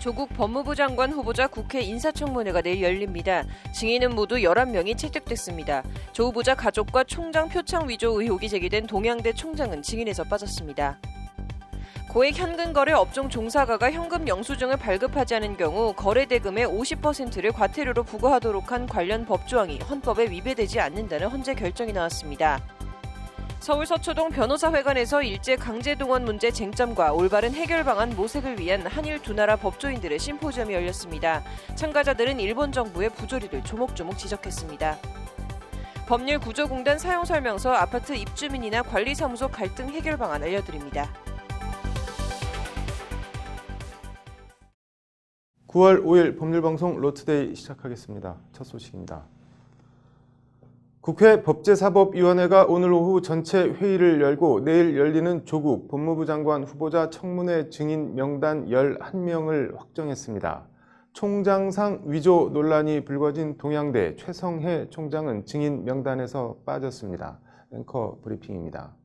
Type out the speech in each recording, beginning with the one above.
조국 법무부 장관 후보자 국회 인사청문회가 내일 열립니다. 증인은 모두 11명이 채택됐습니다. 조 후보자 가족과 총장 표창 위조 의혹이 제기된 동양대 총장은 증인에서 빠졌습니다. 고액 현금 거래 업종 종사가가 현금 영수증을 발급하지 않은 경우 거래 대금의 50%를 과태료로 부과하도록 한 관련 법조항이 헌법에 위배되지 않는다는 헌재 결정이 나왔습니다. 서울 서초동 변호사회관에서 일제 강제동원 문제 쟁점과 올바른 해결 방안 모색을 위한 한일 두 나라 법조인들의 심포지엄이 열렸습니다. 참가자들은 일본 정부의 부조리를 조목조목 지적했습니다. 법률구조공단 사용설명서, 아파트 입주민이나 관리사무소 갈등 해결 방안 알려드립니다. 9월 5일 법률방송 로투데이 시작하겠습니다. 첫 소식입니다. 국회 법제사법위원회가 오늘 오후 전체 회의를 열고 내일 열리는 조국 법무부 장관 후보자 청문회 증인 명단 11명을 확정했습니다. 총장상 위조 논란이 불거진 동양대 최성해 총장은 증인 명단에서 빠졌습니다. 앵커 브리핑입니다.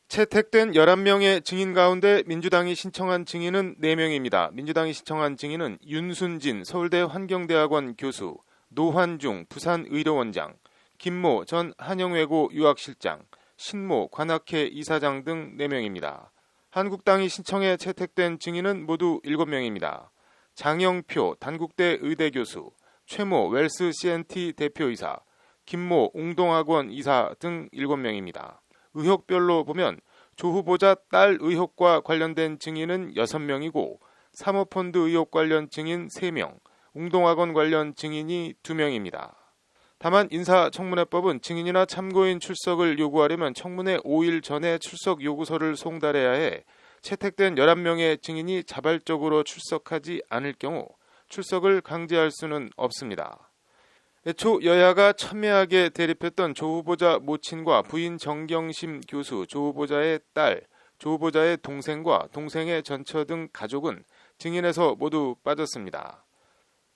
채택된 11명의 증인 가운데 민주당이 신청한 증인은 4명입니다. 민주당이 신청한 증인은 윤순진 서울대 환경대학원 교수, 노환중 부산의료원장, 김모 전 한영외고 유학실장, 신모 관악회 이사장 등 4명입니다. 한국당이 신청해 채택된 증인은 모두 7명입니다. 장영표 단국대 의대교수, 최모 웰스 CNT 대표이사, 김모 웅동학원 이사 등 7명입니다. 의혹별로 보면 조 후보자 딸 의혹과 관련된 증인은 6명이고 사모펀드 의혹 관련 증인 3명, 웅동학원 관련 증인이 2명입니다. 다만 인사청문회법은 증인이나 참고인 출석을 요구하려면 청문회 5일 전에 출석 요구서를 송달해야 해 채택된 11명의 증인이 자발적으로 출석하지 않을 경우 출석을 강제할 수는 없습니다. 애초 여야가 첨예하게 대립했던 조 후보자 모친과 부인 정경심 교수, 조 후보자의 딸, 조 후보자의 동생과 동생의 전처 등 가족은 증인에서 모두 빠졌습니다.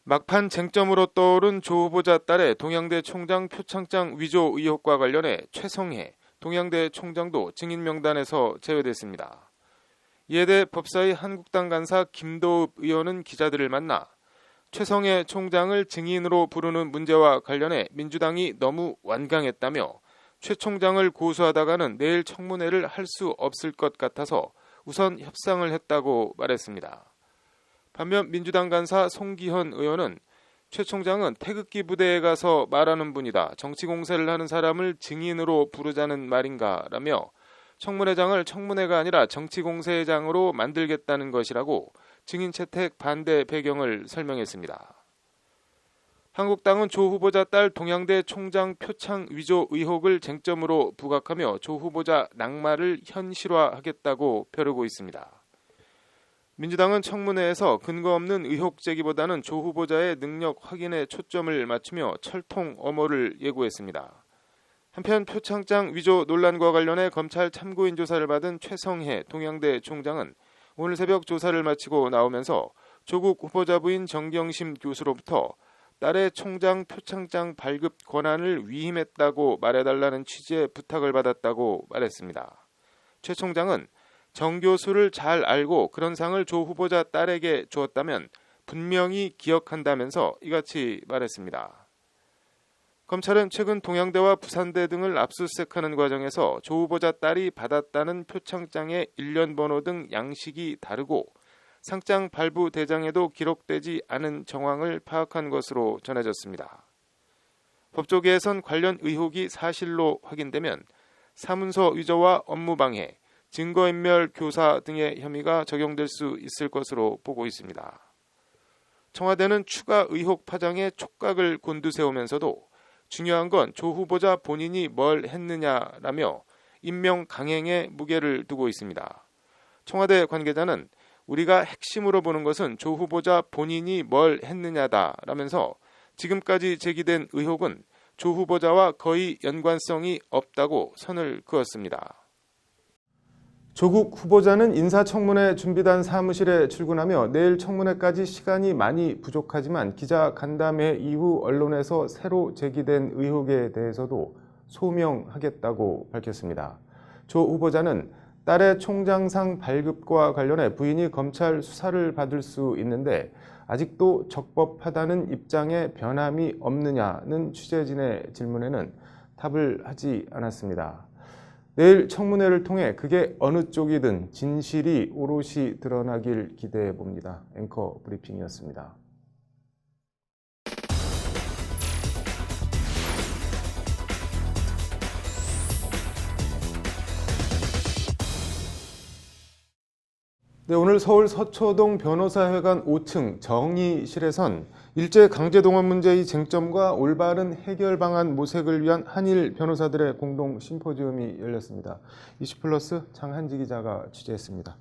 막판 쟁점으로 떠오른 조 후보자 딸의 동양대 총장 표창장 위조 의혹과 관련해 최성해 동양대 총장도 증인 명단에서 제외됐습니다. 이에 대해 법사위 한국당 간사 김도읍 의원은 기자들을 만나 최성해 총장을 증인으로 부르는 문제와 관련해 민주당이 너무 완강했다며 최 총장을 고소하다가는 내일 청문회를 할 수 없을 것 같아서 우선 협상을 했다고 말했습니다. 반면 민주당 간사 송기현 의원은 최 총장은 태극기 부대에 가서 말하는 분이다. 정치 공세를 하는 사람을 증인으로 부르자는 말인가 라며 청문회장을 청문회가 아니라 정치 공세장으로 만들겠다는 것이라고 증인 채택 반대 배경을 설명했습니다. 한국당은 조 후보자 딸 동양대 총장 표창 위조 의혹을 쟁점으로 부각하며 조 후보자 낙마를 현실화하겠다고 벼르고 있습니다. 민주당은 청문회에서 근거 없는 의혹 제기보다는 조 후보자의 능력 확인에 초점을 맞추며 철통 엄호를 예고했습니다. 한편 표창장 위조 논란과 관련해 검찰 참고인 조사를 받은 최성해 동양대 총장은 오늘 새벽 조사를 마치고 나오면서 조국 후보자 부인 정경심 교수로부터 딸의 총장 표창장 발급 권한을 위임했다고 말해달라는 취지의 부탁을 받았다고 말했습니다. 최 총장은 정 교수를 잘 알고 그런 상을 조 후보자 딸에게 주었다면 분명히 기억한다면서 이같이 말했습니다. 검찰은 최근 동양대와 부산대 등을 압수수색하는 과정에서 조 후보자 딸이 받았다는 표창장의 일련 번호 등 양식이 다르고 상장 발부 대장에도 기록되지 않은 정황을 파악한 것으로 전해졌습니다. 법조계에선 관련 의혹이 사실로 확인되면 사문서 위조와 업무방해, 증거인멸 교사 등의 혐의가 적용될 수 있을 것으로 보고 있습니다. 청와대는 추가 의혹 파장에 촉각을 곤두세우면서도 중요한 건 조 후보자 본인이 뭘 했느냐라며 임명 강행에 무게를 두고 있습니다. 청와대 관계자는 우리가 핵심으로 보는 것은 조 후보자 본인이 뭘 했느냐다라면서 지금까지 제기된 의혹은 조 후보자와 거의 연관성이 없다고 선을 그었습니다. 조국 후보자는 인사청문회 준비단 사무실에 출근하며 내일 청문회까지 시간이 많이 부족하지만 기자 간담회 이후 언론에서 새로 제기된 의혹에 대해서도 소명하겠다고 밝혔습니다. 조 후보자는 딸의 총장상 발급과 관련해 부인이 검찰 수사를 받을 수 있는데 아직도 적법하다는 입장에 변함이 없느냐는 취재진의 질문에는 답을 하지 않았습니다. 내일 청문회를 통해 그게 어느 쪽이든 진실이 오롯이 드러나길 기대해 봅니다. 앵커 브리핑이었습니다. 네, 오늘 서울 서초동 변호사회관 5층 정의실에선 일제 강제동원 문제의 쟁점과 올바른 해결 방안 모색을 위한 한일 변호사들의 공동 심포지움이 열렸습니다. 이슈플러스 장한지 기자가 취재했습니다.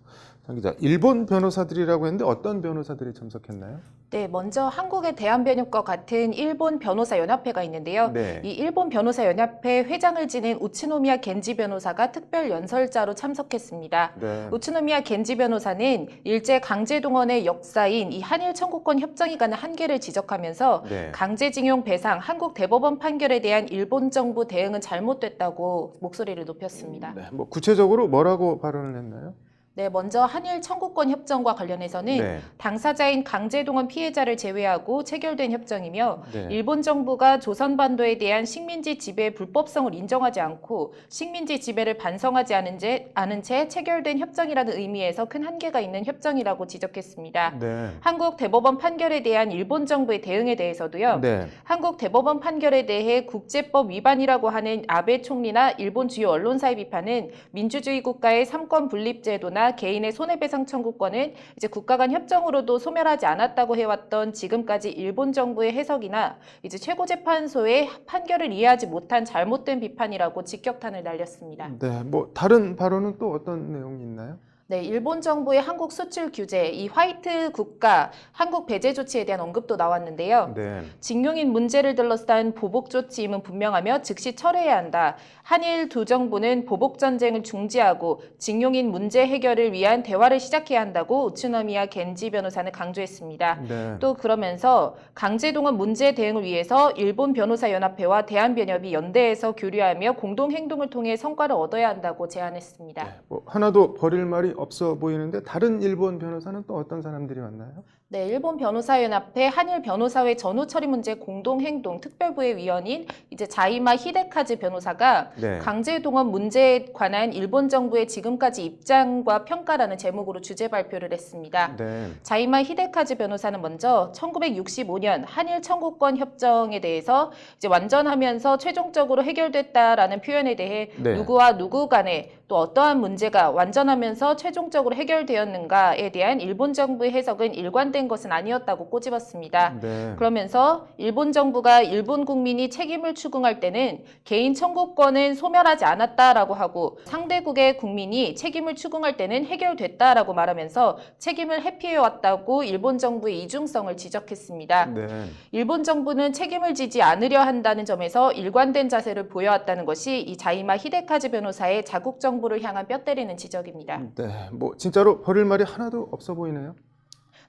장 기자, 일본 변호사들이라고 했는데 어떤 변호사들이 참석했나요? 네, 먼저 한국의 대한변협과 같은 일본 변호사연합회가 있는데요. 네. 이 일본 변호사연합회 회장을 지낸 우츠노미야 겐지 변호사가 특별 연설자로 참석했습니다. 네. 우츠노미야 겐지 변호사는 일제 강제동원의 역사인 이 한일 청구권 협정이 가는 한계를 지적하면서 네. 강제징용 배상, 한국 대법원 판결에 대한 일본 정부 대응은 잘못됐다고 목소리를 높였습니다. 네, 뭐 구체적으로 뭐라고 발언을 했나요? 네, 먼저 한일 청구권 협정과 관련해서는 네. 당사자인 강제동원 피해자를 제외하고 체결된 협정이며 네. 일본 정부가 조선반도에 대한 식민지 지배의 불법성을 인정하지 않고 식민지 지배를 반성하지 않은 채 체결된 협정이라는 의미에서 큰 한계가 있는 협정이라고 지적했습니다. 네. 한국 대법원 판결에 대한 일본 정부의 대응에 대해서도요. 네. 한국 대법원 판결에 대해 국제법 위반이라고 하는 아베 총리나 일본 주요 언론사의 비판은 민주주의 국가의 삼권 분립 제도나 개인의 손해배상 청구권은 이제 국가 간 협정으로도 소멸하지 않았다고 해왔던 지금까지 일본 정부의 해석이나 이제 최고재판소의 판결을 이해하지 못한 잘못된 비판이라고 직격탄을 날렸습니다. 네. 뭐 다른 발언은 또 어떤 내용이 있나요? 네, 일본 정부의 한국 수출 규제, 이 화이트 국가 한국 배제 조치에 대한 언급도 나왔는데요. 네. 징용인 문제를 둘러싼 보복 조치임은 분명하며 즉시 철회해야 한다. 한일 두 정부는 보복 전쟁을 중지하고 징용인 문제 해결을 위한 대화를 시작해야 한다고 우츠노미야 겐지 변호사는 강조했습니다. 네. 또 그러면서 강제동원 문제 대응을 위해서 일본 변호사연합회와 대한변협이 연대해서 교류하며 공동 행동을 통해 성과를 얻어야 한다고 제안했습니다. 네, 뭐 하나도 버릴 말이 없어 보이는데 다른 일본 변호사는 또 어떤 사람들이 왔나요? 네, 일본 변호사연합회 한일 변호사회 전후 처리 문제 공동행동 특별부의 위원인 이제 자이마 히데카즈 변호사가 네. 강제동원 문제에 관한 일본 정부의 지금까지 입장과 평가라는 제목으로 주제 발표를 했습니다. 네. 자이마 히데카즈 변호사는 먼저 1965년 한일 청구권 협정에 대해서 이제 완전하면서 최종적으로 해결됐다라는 표현에 대해 네. 누구와 누구 간에 또 어떠한 문제가 완전하면서 최종적으로 해결되었는가에 대한 일본 정부의 해석은 일관된 것은 아니었다고 꼬집었습니다. 네. 그러면서 일본 정부가 일본 국민이 책임을 추궁할 때는 개인 청구권은 소멸하지 않았다라고 하고 상대국의 국민이 책임을 추궁할 때는 해결됐다라고 말하면서 책임을 회피해왔다고 일본 정부의 이중성을 지적했습니다. 네. 일본 정부는 책임을 지지 않으려 한다는 점에서 일관된 자세를 보여왔다는 것이 이 자이마 히데카즈 변호사의 자국 정부를 향한 뼈 때리는 지적입니다. 네. 뭐 진짜로 버릴 말이 하나도 없어 보이네요.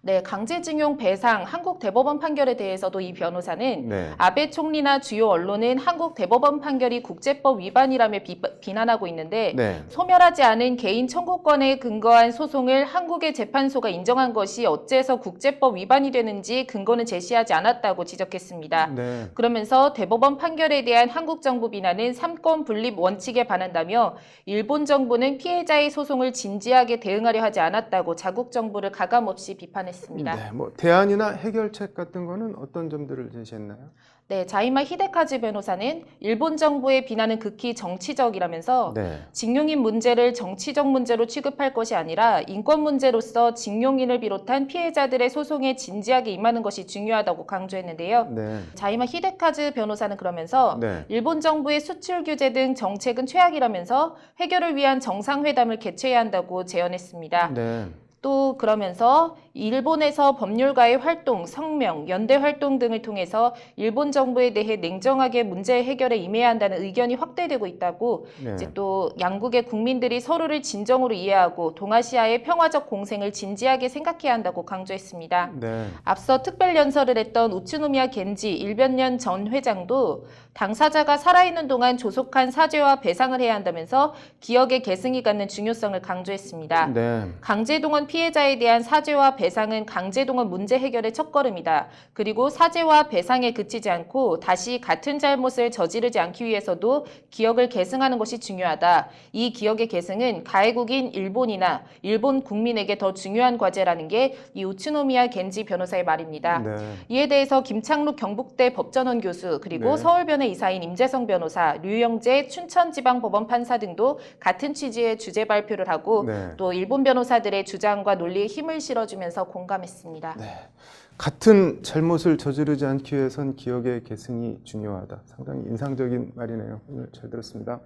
네, 강제징용 배상 한국 대법원 판결에 대해서도 이 변호사는 네. 아베 총리나 주요 언론은 한국 대법원 판결이 국제법 위반이라며 비난하고 있는데 네. 소멸하지 않은 개인 청구권에 근거한 소송을 한국의 재판소가 인정한 것이 어째서 국제법 위반이 되는지 근거는 제시하지 않았다고 지적했습니다. 네. 그러면서 대법원 판결에 대한 한국 정부 비난은 삼권 분립 원칙에 반한다며 일본 정부는 피해자의 소송을 진지하게 대응하려 하지 않았다고 자국 정부를 가감없이 비판했습니다. 네. 뭐 대안이나 해결책 같은 거는 어떤 점들을 제시했나요? 네, 자이마 히데카즈 변호사는 일본 정부의 비난은 극히 정치적이라면서 네. 징용인 문제를 정치적 문제로 취급할 것이 아니라 인권 문제로서 징용인을 비롯한 피해자들의 소송에 진지하게 임하는 것이 중요하다고 강조했는데요. 네. 자이마 히데카즈 변호사는 그러면서 네. 일본 정부의 수출 규제 등 정책은 최악이라면서 해결을 위한 정상회담을 개최해야 한다고 제언했습니다. 네. 또 그러면서 일본에서 법률가의 활동, 성명, 연대 활동 등을 통해서 일본 정부에 대해 냉정하게 문제 해결에 임해야 한다는 의견이 확대되고 있다고 네. 이제 또 양국의 국민들이 서로를 진정으로 이해하고 동아시아의 평화적 공생을 진지하게 생각해야 한다고 강조했습니다. 네. 앞서 특별 연설을 했던 우츠노미야 겐지 일변년 전 회장도 당사자가 살아있는 동안 조속한 사죄와 배상을 해야 한다면서 기억의 계승이 갖는 중요성을 강조했습니다. 네. 강제동원 피해자에 대한 사죄와 배상은 강제동원 문제 해결의 첫걸음이다. 그리고 사죄와 배상에 그치지 않고 다시 같은 잘못을 저지르지 않기 위해서도 기억을 계승하는 것이 중요하다. 이 기억의 계승은 가해국인 일본이나 일본 국민에게 더 중요한 과제라는 게 이 우츠노미야 겐지 변호사의 말입니다. 네. 이에 대해서 김창록 경북대 법전원 교수 그리고 네. 서울변의 이사인 임재성 변호사, 류영재 춘천지방법원 판사 등도 같은 취지의 주제 발표를 하고 네. 또 일본 변호사들의 주장과 논리에 힘을 실어주면서 공감했습니다. 네. 같은 잘못을 저지르지 않기 위해선 기억의 계승이 중요하다. 상당히 인상적인 말이네요. 오늘 잘 들었습니다.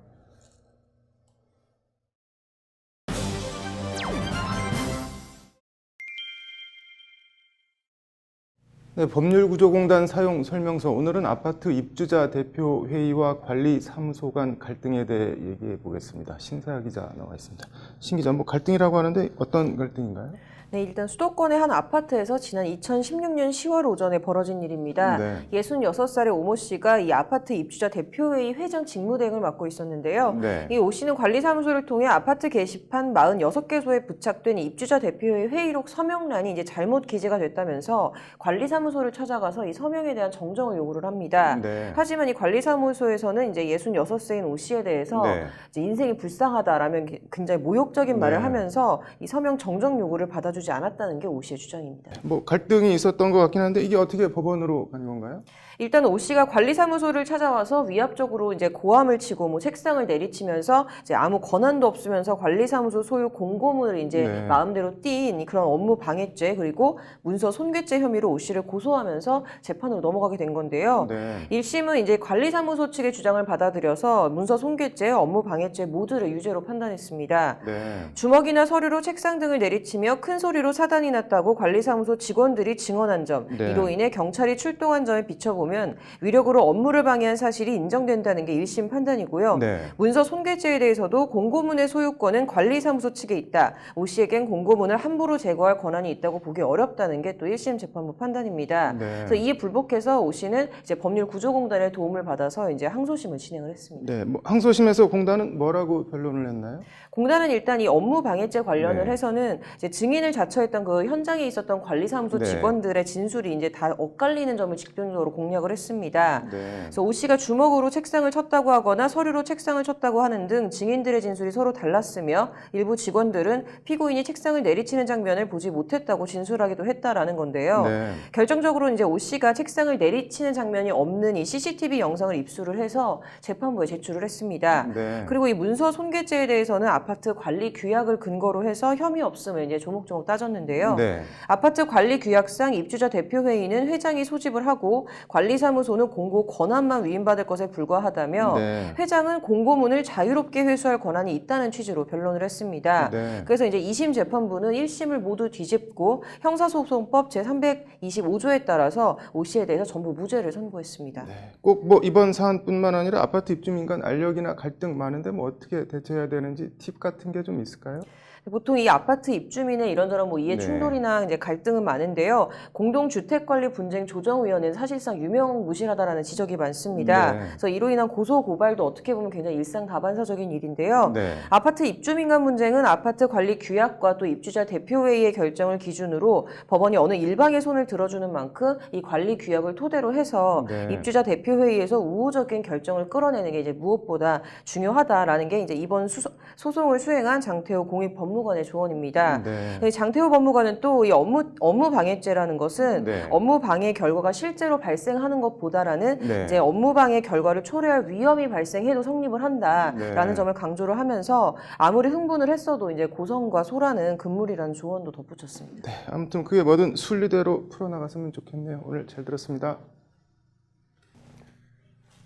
네, 법률구조공단 사용 설명서. 오늘은 아파트 입주자 대표 회의와 관리 사무소 간 갈등에 대해 얘기해 보겠습니다. 신세아 기자 나와 있습니다. 신 기자, 뭐 갈등이라고 하는데 어떤 갈등인가요? 네, 일단 수도권의 한 아파트에서 지난 2016년 10월 오전에 벌어진 일입니다. 네. 66살의 오모 씨가 이 아파트 입주자 대표회의 회장 직무대행을 맡고 있었는데요. 네. 이 오 씨는 관리사무소를 통해 아파트 게시판 46개소에 부착된 이 입주자 대표회의 회의록 서명란이 이제 잘못 기재가 됐다면서 관리사무소를 찾아가서 이 서명에 대한 정정을 요구를 합니다. 네. 하지만 이 관리사무소에서는 이제 66세인 오 씨에 대해서 네. 이제 인생이 불쌍하다라면 굉장히 모욕적인 말을 네. 하면서 이 서명 정정 요구를 받아주지 않았다는 게 오 씨의 주장입니다. 뭐 갈등이 있었던 것 같긴 한데 이게 어떻게 법원으로 간 건가요? 일단 오 씨가 관리사무소를 찾아와서 위압적으로 이제 고함을 치고 뭐 책상을 내리치면서 이제 아무 권한도 없으면서 관리사무소 소유 공고문을 이제 네. 마음대로 띈 그런 업무 방해죄 그리고 문서 손괴죄 혐의로 오 씨를 고소하면서 재판으로 넘어가게 된 건데요. 네. 1심은 이제 관리사무소 측의 주장을 받아들여서 문서 손괴죄, 업무 방해죄 모두를 유죄로 판단했습니다. 네. 주먹이나 서류로 책상 등을 내리치며 큰 소리로 사단이 났다고 관리사무소 직원들이 증언한 점, 네. 이로 인해 경찰이 출동한 점에 비춰보면 위력으로 업무를 방해한 사실이 인정된다는 게 1심 판단이고요. 네. 문서 손괴죄에 대해서도 공고문의 소유권은 관리사무소 측에 있다. 오 씨에겐 공고문을 함부로 제거할 권한이 있다고 보기 어렵다는 게 또 1심 재판부 판단입니다. 네. 그래서 이에 불복해서 오 씨는 이제 법률구조공단의 도움을 받아서 이제 항소심을 진행을 했습니다. 네. 뭐 항소심에서 공단은 뭐라고 변론을 했나요? 공단은 일단 이 업무 방해죄 관련을 네. 해서는 이제 증인을 자처했던 그 현장에 있었던 관리사무소 네. 직원들의 진술이 이제 다 엇갈리는 점을 직접적으로 공략을 했습니다. 네. 그래서 오 씨가 주먹으로 책상을 쳤다고 하거나 서류로 책상을 쳤다고 하는 등 증인들의 진술이 서로 달랐으며 일부 직원들은 피고인이 책상을 내리치는 장면을 보지 못했다고 진술하기도 했다라는 건데요. 네. 결정적으로 이제 오 씨가 책상을 내리치는 장면이 없는 이 CCTV 영상을 입수를 해서 재판부에 제출을 했습니다. 네. 그리고 이 문서 손괴죄에 대해서는 아파트 관리 규약을 근거로 해서 혐의 없음을 이제 조목조목 따졌는데요. 네. 아파트 관리 규약상 입주자 대표회의는 회장이 소집을 하고 관리사무소는 공고 권한만 위임받을 것에 불과하다며 네. 회장은 공고문을 자유롭게 회수할 권한이 있다는 취지로 변론을 했습니다. 네. 그래서 이제 2심 재판부는 1심을 모두 뒤집고 형사소송법 제325조에 따라서 오 씨에 대해서 전부 무죄를 선고했습니다. 네. 꼭 뭐 이번 사안뿐만 아니라 아파트 입주민 간 알력이나 갈등 많은데 뭐 어떻게 대처해야 되는지 팁 같은 게 좀 있을까요? 보통 이 아파트 입주민의 이런저런 뭐 이해 네. 충돌이나 이제 갈등은 많은데요. 공동주택관리분쟁조정위원회는 사실상 유명무실하다라는 지적이 많습니다. 네. 그래서 이로 인한 고소 고발도 어떻게 보면 굉장히 일상다반사적인 일인데요. 네. 아파트 입주민 간 문제는 아파트 관리 규약과 또 입주자 대표회의의 결정을 기준으로 법원이 어느 일방의 손을 들어주는 만큼 이 관리 규약을 토대로 해서 네. 입주자 대표회의에서 우호적인 결정을 끌어내는 게 이제 무엇보다 중요하다라는 게 이제 이번 소송을 수행한 장태호 공익법무관의 조언입니다. 네. 장태호 법무관은 또 이 업무 방해죄라는 것은 네. 업무 방해 결과가 실제로 발생하는 것보다라는 네. 이제 업무 방해 결과를 초래할 위험이 발생해도 성립을 한다라는 네. 점을 강조를 하면서 아무리 흥분을 했어도 이제 고성과 소라는 금물이라는 조언도 덧붙였습니다. 네. 아무튼 그게 뭐든 순리대로 풀어나갔으면 좋겠네요. 오늘 잘 들었습니다.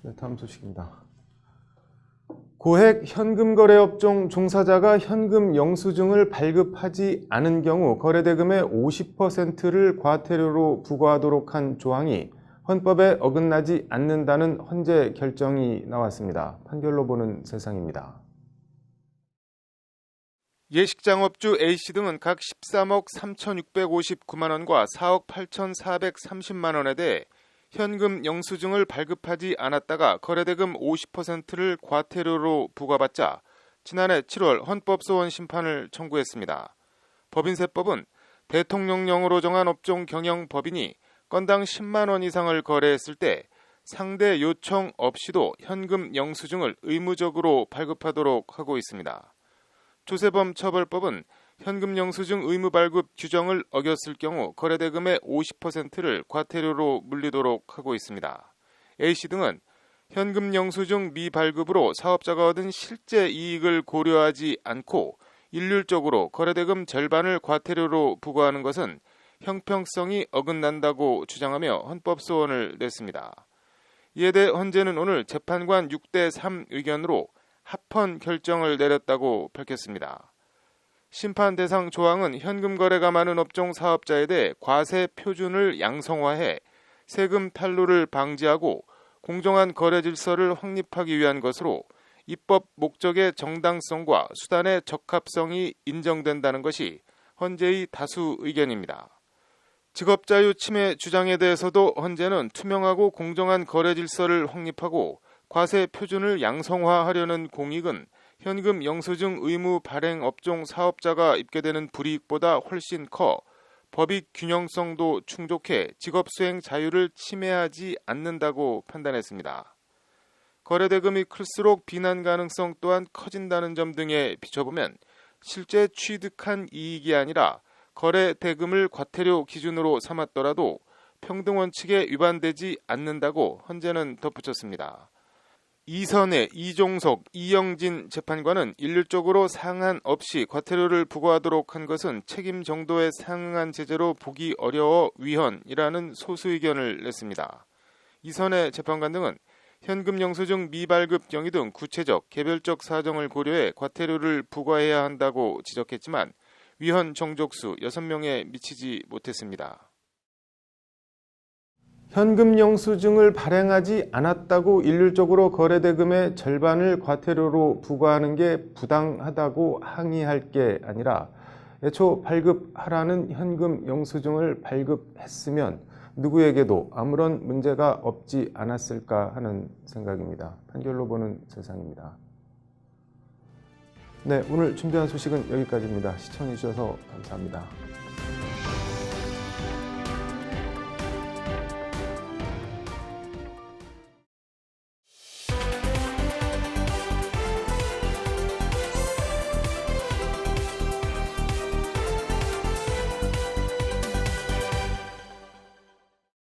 네, 다음 소식입니다. 고액 현금거래업종 종사자가 현금 영수증을 발급하지 않은 경우 거래대금의 50%를 과태료로 부과하도록 한 조항이 헌법에 어긋나지 않는다는 헌재 결정이 나왔습니다. 판결로 보는 세상입니다. 예식장업주 A씨 등은 각 13억 3,659만 원과 4억 8,430만 원에 대해 현금 영수증을 발급하지 않았다가 거래대금 50%를 과태료로 부과받자 지난해 7월 헌법소원 심판을 청구했습니다. 법인세법은 대통령령으로 정한 업종 경영 법인이 건당 10만 원 이상을 거래했을 때 상대 요청 없이도 현금 영수증을 의무적으로 발급하도록 하고 있습니다. 조세범 처벌법은 현금 영수증 의무 발급 규정을 어겼을 경우 거래대금의 50%를 과태료로 물리도록 하고 있습니다. A씨 등은 현금 영수증 미발급으로 사업자가 얻은 실제 이익을 고려하지 않고 일률적으로 거래대금 절반을 과태료로 부과하는 것은 형평성이 어긋난다고 주장하며 헌법소원을 냈습니다. 이에 대해 헌재는 오늘 재판관 6대3 의견으로 합헌 결정을 내렸다고 밝혔습니다. 심판 대상 조항은 현금 거래가 많은 업종 사업자에 대해 과세 표준을 양성화해 세금 탈루를 방지하고 공정한 거래 질서를 확립하기 위한 것으로 입법 목적의 정당성과 수단의 적합성이 인정된다는 것이 헌재의 다수 의견입니다. 직업자유 침해 주장에 대해서도 헌재는 투명하고 공정한 거래 질서를 확립하고 과세 표준을 양성화하려는 공익은 현금 영수증 의무 발행 업종 사업자가 입게 되는 불이익보다 훨씬 커 법익 균형성도 충족해 직업 수행 자유를 침해하지 않는다고 판단했습니다. 거래대금이 클수록 비난 가능성 또한 커진다는 점 등에 비춰보면 실제 취득한 이익이 아니라 거래대금을 과태료 기준으로 삼았더라도 평등원칙에 위반되지 않는다고 헌재는 덧붙였습니다. 이선혜, 이종석, 이영진 재판관은 일률적으로 상한 없이 과태료를 부과하도록 한 것은 책임 정도에 상응한 제재로 보기 어려워 위헌이라는 소수 의견을 냈습니다. 이선혜 재판관 등은 현금 영수증 미발급 경위 등 구체적, 개별적 사정을 고려해 과태료를 부과해야 한다고 지적했지만 위헌 정족수 6명에 미치지 못했습니다. 현금 영수증을 발행하지 않았다고 일률적으로 거래대금의 절반을 과태료로 부과하는 게 부당하다고 항의할 게 아니라 애초 발급하라는 현금 영수증을 발급했으면 누구에게도 아무런 문제가 없지 않았을까 하는 생각입니다. 판결로 보는 세상입니다. 네, 오늘 준비한 소식은 여기까지입니다. 시청해 주셔서 감사합니다.